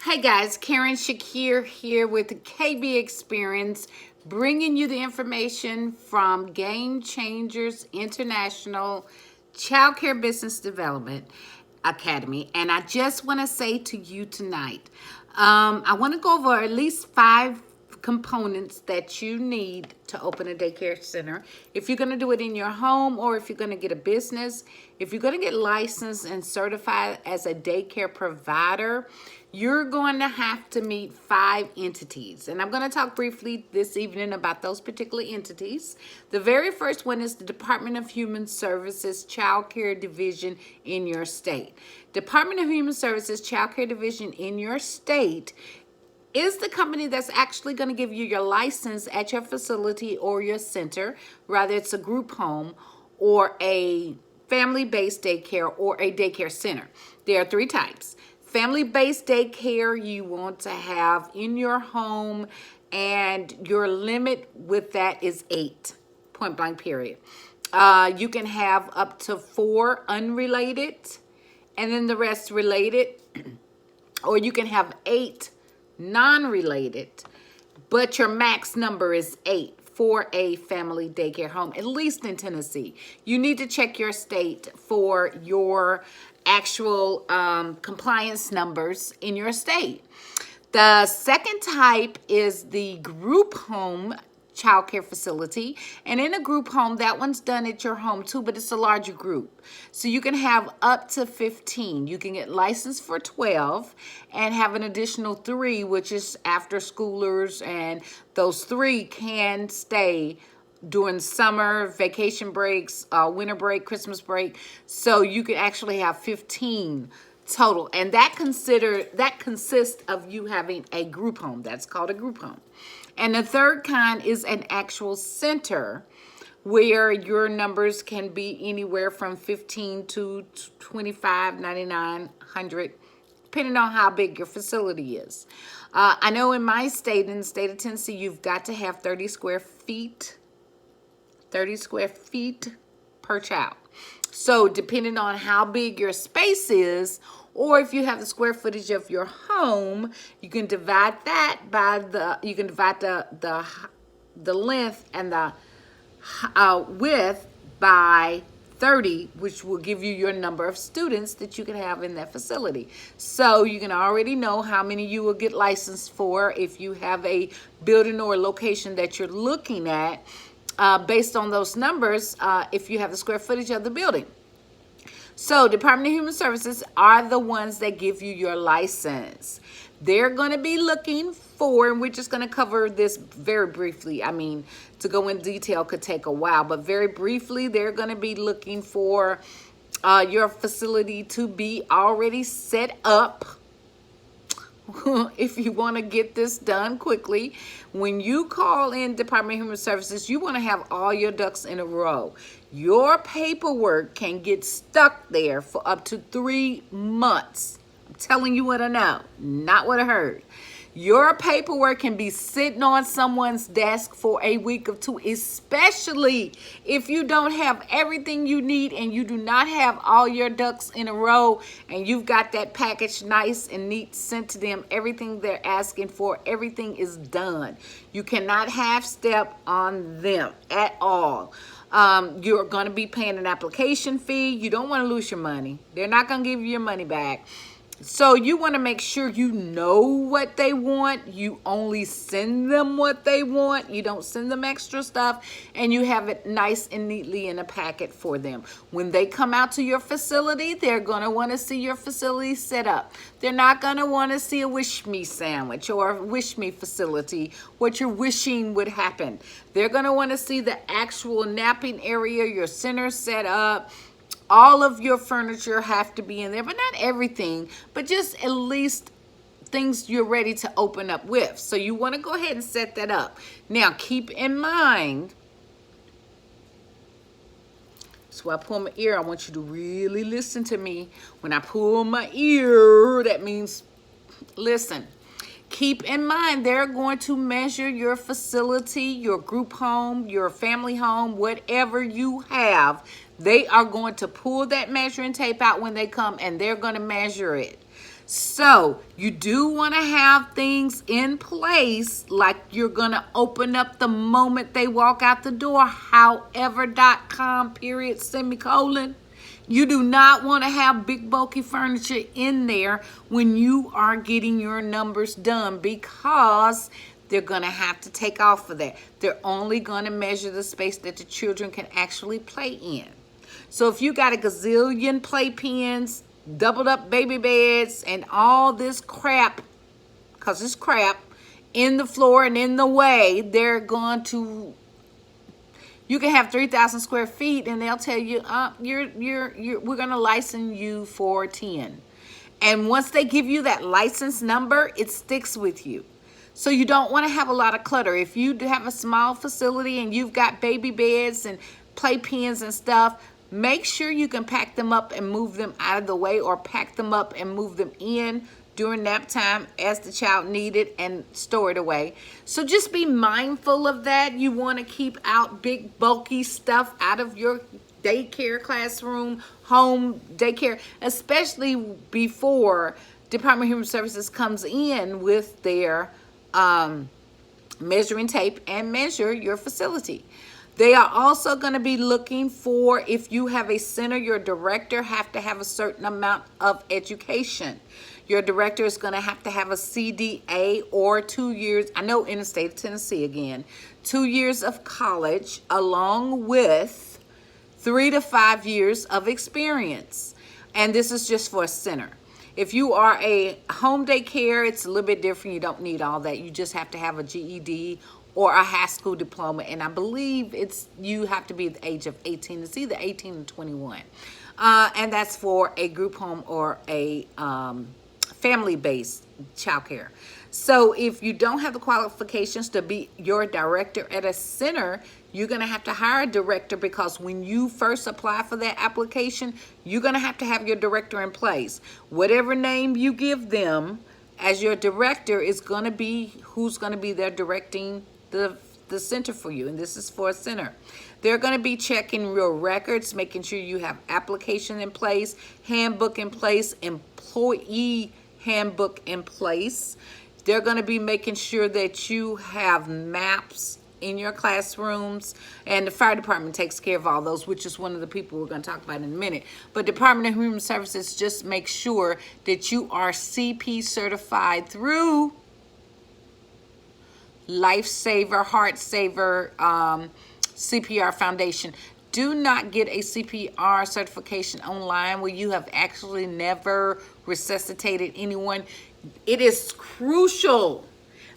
Hey guys, Karen Shakir here with the KB Experience, bringing you the information from Game Changers International Childcare Business Development Academy. And I just want to say to you tonight, I want to go over at least 5 components that you need to open a daycare center. If you're going to do it in your home or if you're going to get a business, if you're going to get licensed and certified as a daycare provider, you're going to have to meet 5 entities. And I'm going to talk briefly this evening about those particular entities. The very first one is the Department of Human Services Child Care Division in your state. Department of Human Services Child Care Division in your state is the company that's actually going to give you your license at your facility or your center, whether it's a group home or a family-based daycare or a daycare center. There are 3 types. Family-based daycare you want to have in your home, and your limit with that is 8, point blank period. You can have up to 4 unrelated and then the rest related, or you can have 8 non-related, but your max number is 8 for a family daycare home, at least in Tennessee. You need to check your state for your actual compliance numbers in your state. The second type is the group home childcare facility, and in a group home, that one's done at your home too, but it's a larger group, so you can have up to 15. You can get licensed for 12 and have an additional 3, which is after schoolers, and those 3 can stay during summer, vacation breaks, winter break, Christmas break, so you can actually have 15 total, and that consists of you having a group home. That's called a group home. And the third kind is an actual center where your numbers can be anywhere from 15 to 25, 99, 100, depending on how big your facility is. I know in my state, in the state of Tennessee, you've got to have 30 square feet per child. So depending on how big your space is, or if you have the square footage of your home, you can divide that by the length and the width by 30, which will give you your number of students that you can have in that facility. So you can already know how many you will get licensed for if you have a building or a location that you're looking at, based on those numbers, if you have the square footage of the building. So Department of Human Services are the ones that give you your license. They're going to be looking for, and we're just going to cover this very briefly. I mean, to go in detail could take a while, but very briefly, they're going to be looking for your facility to be already set up. If you want to get this done quickly, when you call in Department of Human Services, you want to have all your ducks in a row. Your paperwork can get stuck there for up to 3 months. I'm telling you what I know, not what I heard. Your paperwork can be sitting on someone's desk for a week or 2, especially if you don't have everything you need and you do not have all your ducks in a row and you've got that package nice and neat sent to them. Everything they're asking for, everything is done. You cannot half step on them at all. You're going to be paying an application fee. You don't want to lose your money. They're not going to give you your money back. So you want to make sure you know what they want. You only send them what they want. You don't send them extra stuff, and you have it nice and neatly in a packet for them. When they come out to your facility, they're going to want to see your facility set up. They're not going to want to see a wish me sandwich or a wish me facility, what you're wishing would happen. They're going to want to see the actual napping area, your center set up. All of your furniture have to be in there, but not everything, but just at least things you're ready to open up with. So you want to go ahead and set that up. Now, keep in mind, so I pull my ear. I want you to really listen to me. When I pull my ear, that means listen. Keep in mind, they're going to measure your facility, your group home, your family home, whatever you have. They are going to pull that measuring tape out when they come, and they're going to measure it. So you do want to have things in place, like you're going to open up the moment they walk out the door, however.com, period, semicolon. You do not want to have big bulky furniture in there when you are getting your numbers done, because they're going to have to take off of that. They're only going to measure the space that the children can actually play in. So if you got a gazillion playpens, doubled up baby beds, and all this crap, because it's crap, in the floor and in the way, they're going to, you can have 3,000 square feet and they'll tell you, we're going to license you for 10. And once they give you that license number, it sticks with you. So you don't want to have a lot of clutter. If you have a small facility and you've got baby beds and playpens and stuff, make sure you can pack them up and move them out of the way, or pack them up and move them in during nap time as the child need it and store it away. So just be mindful of that. You want to keep out big bulky stuff out of your daycare classroom, home daycare, especially before Department of Human Services comes in with their measuring tape and measure your facility. They are also going to be looking for, if you have a center, your director have to have a certain amount of education. Your director is going to have a CDA or 2 years, I know in the state of Tennessee again, 2 years of college, along with 3 to 5 years of experience. And this is just for a center. If you are a home daycare, it's a little bit different. You don't need all that. You just have to have a GED or a high school diploma. And I believe you have to be the age of 18. It's either 18 and 21. And that's for a group home or a family-based childcare. So if you don't have the qualifications to be your director at a center, you're going to have to hire a director, because when you first apply for that application, you're going to have your director in place. Whatever name you give them as your director is going to be who's going to be there directing the center for you. And this is for a center. They're going to be checking your records, making sure you have application in place, handbook in place, employee handbook in place. They're going to be making sure that you have maps in your classrooms, and the fire department takes care of all those, which is one of the people we're going to talk about in a minute. But Department of Human Services just makes sure that you are CP certified through Lifesaver, Heartsaver, CPR Foundation. Do not get a CPR certification online where you have actually never resuscitated anyone. It is crucial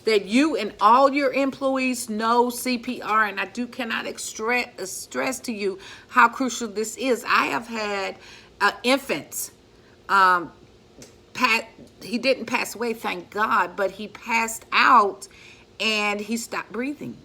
that you and all your employees know CPR, and I cannot stress to you how crucial this is. I have had infants. He didn't pass away, thank God, but he passed out and he stopped breathing.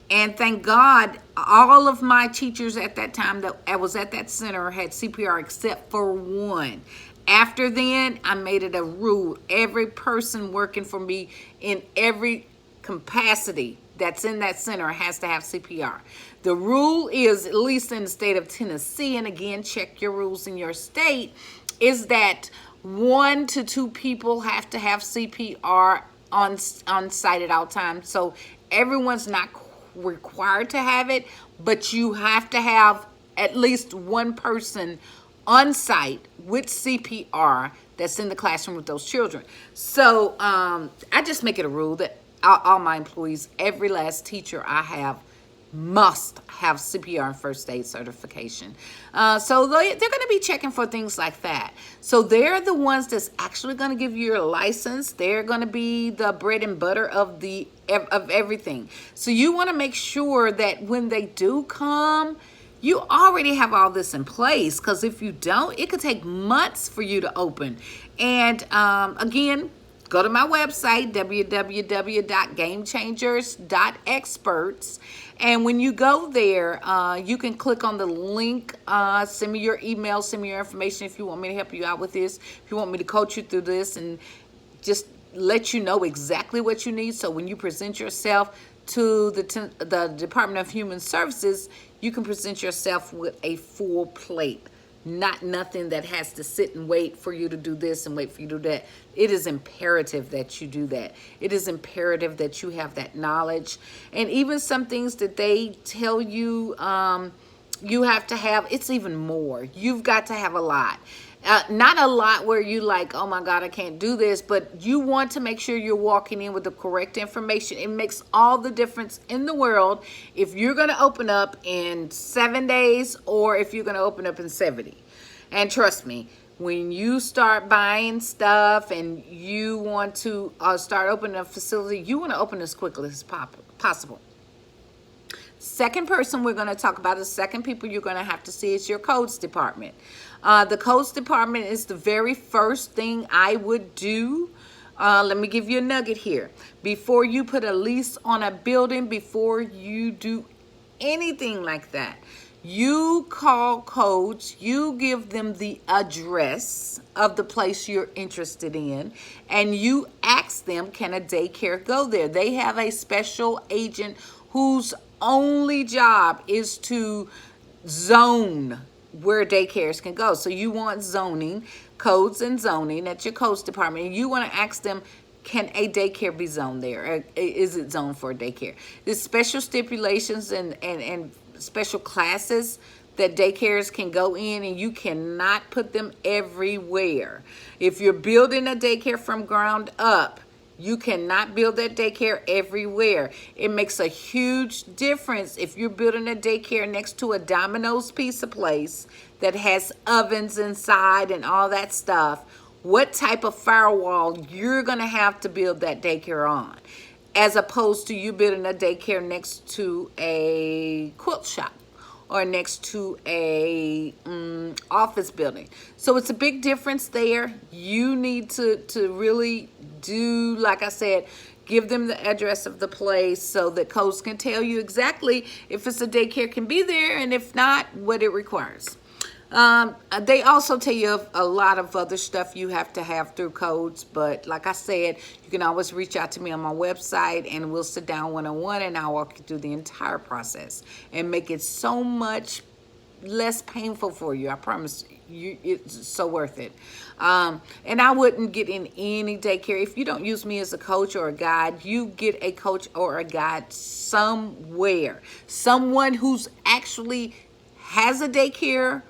And thank God, all of my teachers at that time that I was at that center had CPR except for one. After then, I made it a rule. Every person working for me in every capacity that's in that center has to have CPR. The rule is, at least in the state of Tennessee, and again, check your rules in your state, is that 1 to 2 people have to have CPR on site at all times. So everyone's not required to have it, but you have to have at least one person on site with CPR that's in the classroom with those children. So I just make it a rule that all my employees, every last teacher I have, must have CPR and first aid certification. So they're going to be checking for things like that. So they're the ones that's actually going to give you your license. They're going to be the bread and butter of everything. So you want to make sure that when they do come, you already have all this in place, because if you don't, it could take months for you to open. And again, go to my website, www.gamechangers.experts. And when you go there, you can click on the link, send me your email, send me your information if you want me to help you out with this, if you want me to coach you through this, and just let you know exactly what you need. So when you present yourself to the Department of Human Services, you can present yourself with a full plate. not nothing that has to sit and wait for you to do this and wait for you to do that. It is imperative that you do that. It is imperative that you have that knowledge. And even some things that they tell you you have to have, it's even more. You've got to have a lot. Not a lot where you like, oh my God, I can't do this, but you want to make sure you're walking in with the correct information. It makes all the difference in the world if you're going to open up in 7 days or if you're going to open up in 70. And trust me, when you start buying stuff and you want to start opening a facility, you want to open as quickly as possible. Second person we're going to talk about, the second people you're going to have to see is your codes department. The codes department is the very first thing I would do. Let me give you a nugget here. Before you put a lease on a building, before you do anything like that, you call codes, you give them the address of the place you're interested in, and you ask them, can a daycare go there? They have a special agent whose only job is to zone where daycares can go. So you want zoning, codes and zoning at your codes department, and you want to ask them, can a daycare be zoned there? Or is it zoned for a daycare? There's special stipulations and special classes that daycares can go in, and you cannot put them everywhere. If you're building a daycare from ground up, you cannot build that daycare everywhere. It makes a huge difference if you're building a daycare next to a Domino's pizza place that has ovens inside and all that stuff, what type of firewall you're going to have to build that daycare on, as opposed to you building a daycare next to a quilt shop or next to a office building. So it's a big difference there. You need to really do, like I said, give them the address of the place so that codes can tell you exactly if it's a daycare can be there, and if not, what it requires. They also tell you a lot of other stuff you have to have through codes, but like I said, you can always reach out to me on my website and we'll sit down one-on-one and I'll walk you through the entire process and make it so much less painful for you. I promise you, it's so worth it. And I wouldn't get in any daycare. If you don't use me as a coach or a guide, you get a coach or a guide somewhere. Someone who's actually has a daycare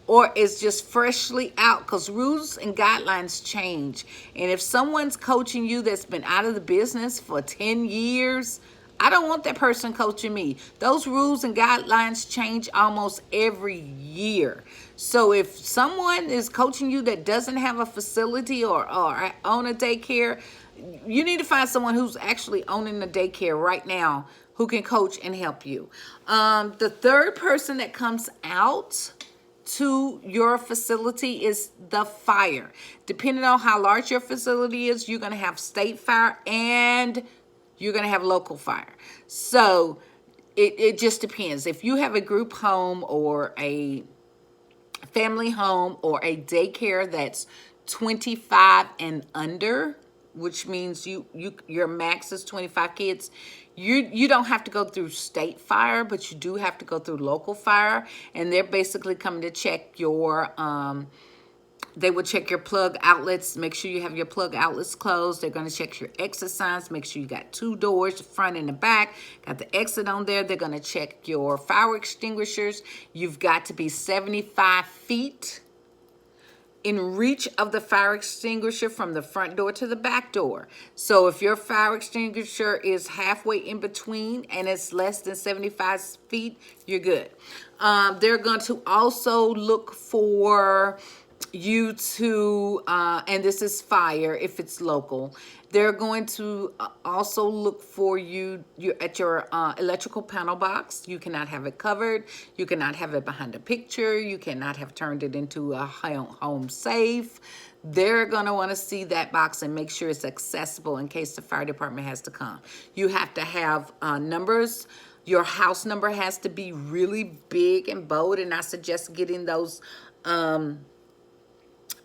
or is just freshly out, because rules and guidelines change. And if someone's coaching you that's been out of the business for 10 years, I don't want that person coaching me. Those rules and guidelines change almost every year. So if someone is coaching you that doesn't have a facility or own a daycare, you need to find someone who's actually owning a daycare right now who can coach and help you. The third person that comes out to your facility is the fire. Depending on how large your facility is, you're going to have state fire and you're going to have local fire. So it just depends. If you have a group home or a family home or a daycare that's 25 and under, which means your max is 25 kids, you don't have to go through state fire, but you do have to go through local fire, and they're basically coming to check your they will check your plug outlets, make sure you have your plug outlets closed. They're going to check your exit signs, make sure you got 2 doors, the front and the back, got the exit on there. They're going to check your fire extinguishers. You've got to be 75 feet in reach of the fire extinguisher from the front door to the back door. So if your fire extinguisher is halfway in between and it's less than 75 feet, you're good. They're going to also look for you to, and this is fire if it's local, they're going to also look for you at your electrical panel box. You cannot have it covered. You cannot have it behind a picture. You cannot have turned it into a home safe. They're going to want to see that box and make sure it's accessible in case the fire department has to come. You have to have numbers. Your house number has to be really big and bold, and I suggest getting those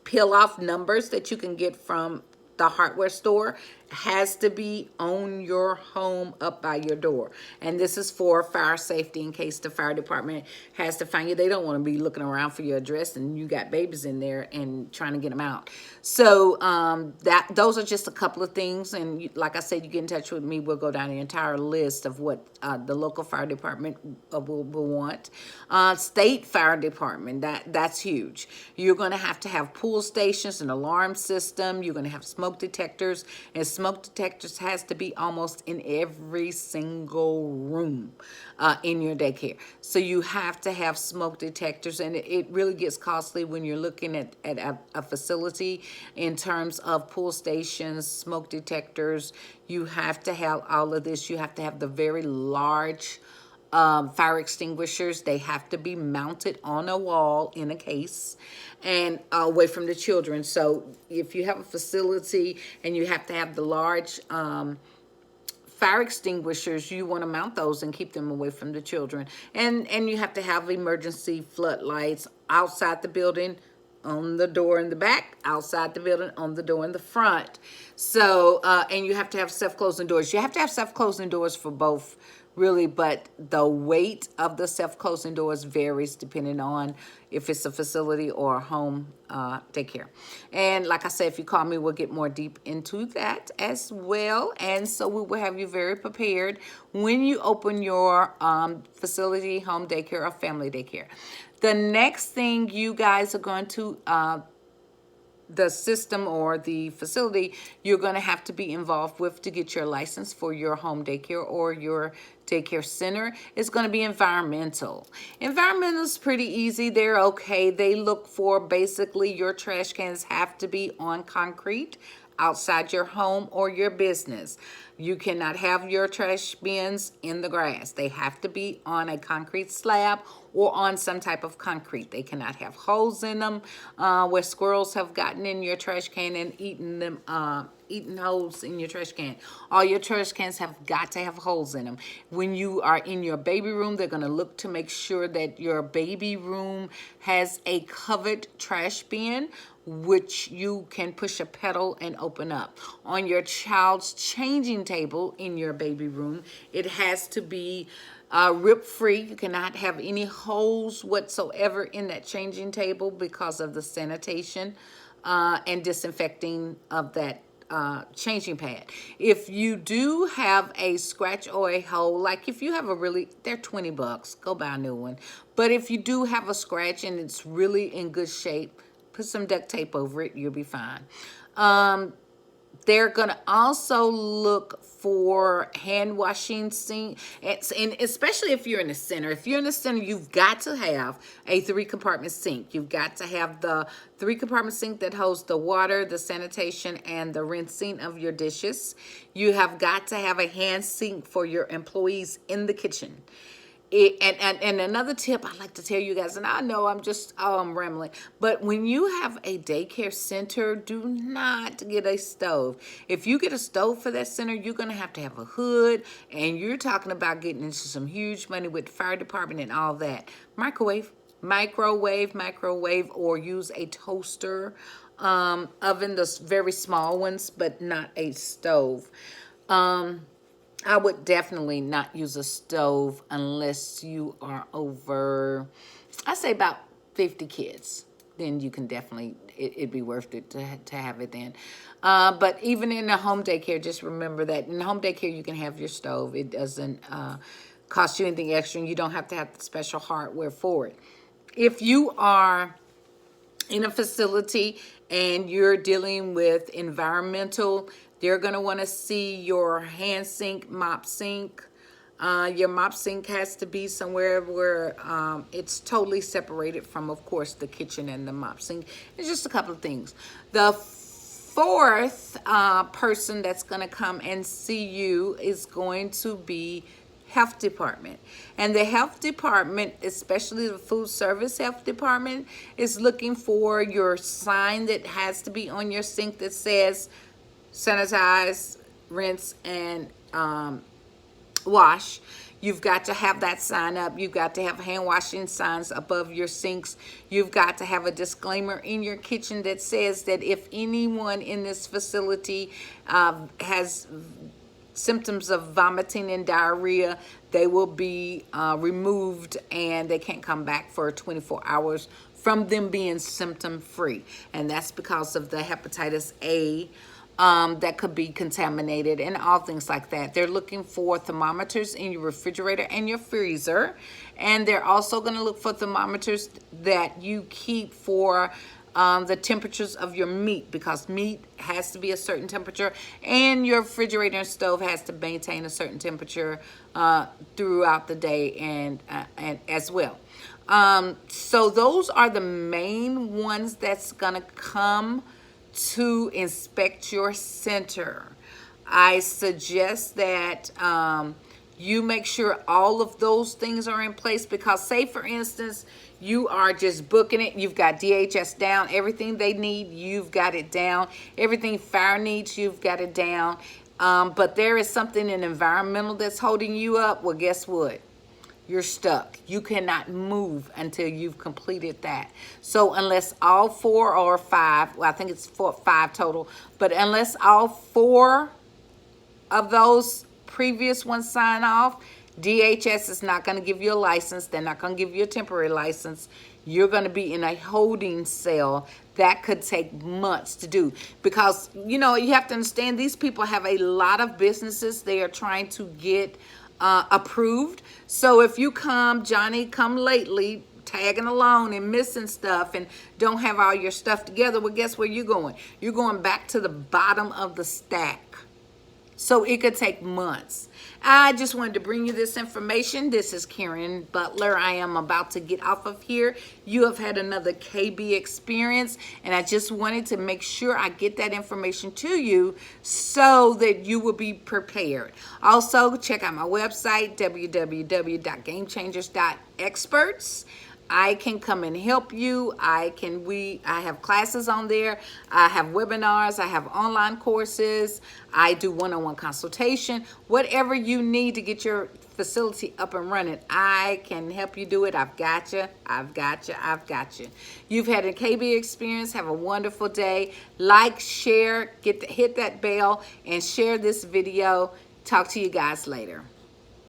peel off numbers that you can get from the hardware store has to be on your home up by your door. And this is for fire safety in case the fire department has to find you. They don't want to be looking around for your address and you got babies in there and trying to get them out. So those are just a couple of things. And like I said, you get in touch with me, we'll go down the entire list of what the local fire department will want. State fire department, that's huge. You're going to have pool stations, an alarm system. You're going to have smoke detectors, and smoke detectors has to be almost in every single room in your daycare. So you have to have smoke detectors, and it really gets costly when you're looking at a facility in terms of pool stations, smoke detectors. You have to have all of this. You have to have the very large fire extinguishers. They have to be mounted on a wall in a case and away from the children. So if you have a facility and you have to have the large fire extinguishers, you want to mount those and keep them away from the children. And you have to have emergency floodlights outside the building, on the door in the back, outside the building, on the door in the front. So, and you have to have self-closing doors. You have to have self-closing doors for both, really, but the weight of the self-closing doors varies depending on if it's a facility or a home daycare. And like I said, if you call me, we'll get more deep into that as well. And so we will have you very prepared when you open your facility, home daycare, or family daycare. The next thing you guys are going to the system or the facility you're going to have to be involved with to get your license for your home daycare or your daycare center is going to be environmental. Environmental is pretty easy. They're okay. They look for basically your trash cans have to be on concrete outside your home or your business. You cannot have your trash bins in the grass. They have to be on a concrete slab or on some type of concrete. They cannot have holes in them where squirrels have gotten in your trash can and eaten them, eaten holes in your trash can. All your trash cans have got to have holes in them. When you are in your baby room, they're going to look to make sure that your baby room has a covered trash bin, which you can push a pedal and open up. On your child's changing table in your baby room, it has to be rip-free. You cannot have any holes whatsoever in that changing table because of the sanitation and disinfecting of that changing pad. If you do have a scratch or a hole, like if you have they're $20, go buy a new one. But if you do have a scratch and it's really in good shape, put some duct tape over it, you'll be fine. They're going to also look for hand washing sink, and especially if you're in the center. If you're in the center, you've got to have a 3-compartment sink. You've got to have the 3-compartment sink that holds the water, the sanitation, and the rinsing of your dishes. You have got to have a hand sink for your employees in the kitchen. And another tip I'd like to tell you guys, and I know I'm rambling, but when you have a daycare center, do not get a stove. If you get a stove for that center, you're going to have a hood, and you're talking about getting into some huge money with the fire department and all that. Microwave, or use a toaster oven, those very small ones, but not a stove. I would definitely not use a stove unless you are over, I say about 50 kids. Then you can definitely, it'd be worth it to have it then. But even in a home daycare, just remember that in home daycare, you can have your stove. It doesn't cost you anything extra, and you don't have to have the special hardware for it. If you are in a facility and you're dealing with environmental, they're going to want to see your hand sink, mop sink. Your mop sink has to be somewhere where it's totally separated from, of course, the kitchen and the mop sink. It's just a couple of things. The fourth person that's going to come and see you is going to be health department. And the health department, especially the food service health department, is looking for your sign that has to be on your sink that says sanitize, rinse, and wash. You've got to have that sign up. You've got to have hand washing signs above your sinks. You've got to have a disclaimer in your kitchen that says that if anyone in this facility has symptoms of vomiting and diarrhea, they will be removed and they can't come back for 24 hours from them being symptom free. And that's because of the hepatitis A that could be contaminated and all things like that. They're looking for thermometers in your refrigerator and your freezer. And they're also going to look for thermometers that you keep for the temperatures of your meat, because meat has to be a certain temperature and your refrigerator and stove has to maintain a certain temperature throughout the day and as well. So those are the main ones that's gonna come to inspect your center. I suggest that you make sure all of those things are in place, because say for instance you are just booking it, you've got DHS down, everything they need you've got it down, everything fire needs you've got it down, but there is something in environmental that's holding you up. Well, guess what? You're stuck. You cannot move until you've completed that. So unless all 4 or 5, well, I think it's 5 total, but unless all 4 of those previous ones sign off, DHS is not going to give you a license. They're not going to give you a temporary license. You're going to be in a holding cell. That could take months to do, because, you know, you have to understand these people have a lot of businesses they are trying to get approved. So if you come Johnny come lately tagging along and missing stuff and don't have all your stuff together, well, guess where you're going? You're going back to the bottom of the stack. So it could take months. I just wanted to bring you this information. This is Karen Butler. I am about to get off of here. You have had another KB experience, and I just wanted to make sure I get that information to you so that you will be prepared. Also, check out my website, www.gamechangers.experts. I can come and help you. I have classes on there. I have webinars. I have online courses. I do one-on-one consultation. Whatever you need to get your facility up and running, I can help you do it. I've got you. I've got you. I've got you. You've had a KB experience. Have a wonderful day. Like, share, hit that bell, and share this video. Talk to you guys later.